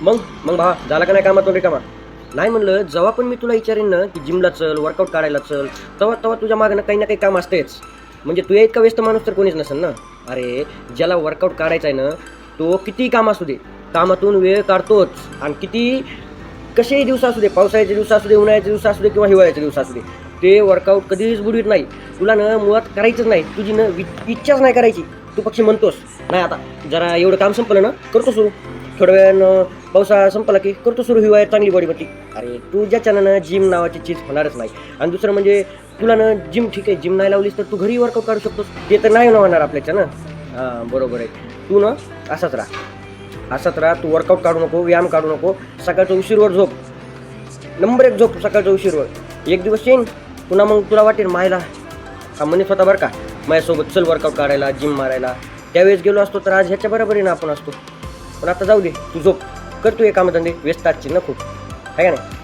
मग मग भावा झाला का नाही कामातून रिकामा? नाही म्हणलं, जेव्हा पण मी तुला विचारेन ना की जिमला चल, वर्कआउट काढायला चल, तेव्हा तेव्हा तुझ्या मागं काही ना काही काम असतेच. म्हणजे तुझ्या इतका व्यस्त माणूस तर कोणीच नसेल ना. अरे ज्याला वर्कआउट काढायचा आहे ना, तो कितीही काम असू दे, कामातून वेळ काढतोच. आणि किती कसेही दिवस असू दे, पावसाळ्याचे दिवस असू दे, उन्हाळ्याचे दिवस असू दे किंवा हिवाळ्याचे दिवस असू दे, ते वर्कआउट कधीच बुडवीत नाही. तुला ना मुळात करायचंच नाही, तुझी ना इच्छाच नाही करायची. तू पक्षी म्हणतोस नाही आता जरा एवढं काम संपलं ना करतो सुरू, थोड्या वेळानं पावसाळा संपला की करतो सुरू, हिवाळ्यात चांगली बॉडी बनते. अरे तू ज्याच्यानं ना जिम नावाची चीज होणारच नाही. आणि दुसरं म्हणजे तुला ना जिम, ठीक आहे जिम नाही लावलीस तर तू घरी वर्कआउट काढू शकतोस, ते तर नाही ना होणार आपल्याच्या ना. हां बरोबर आहे. तू ना असाच राहा, असाच राहा. तू वर्कआउट काढू नको, व्यायाम काढू नको. सकाळचं उशीरवर झोप, नंबर एक झोप सकाळचं उशीरवर. एक दिवस येईन पुन्हा, मग तुला वाटेल मायला का म्हणे स्वतः बरं का माझ्यासोबत चल वर्कआउट काढायला, जिम मारायला. त्यावेळेस गेलो असतो तर आज ह्याच्या बरोबरीनं आपण असतो. पण आता जाऊ दे, तू झोप, कर तू हे कामधंदे, व्यस्त आजची ना खूप, आहे का नाही?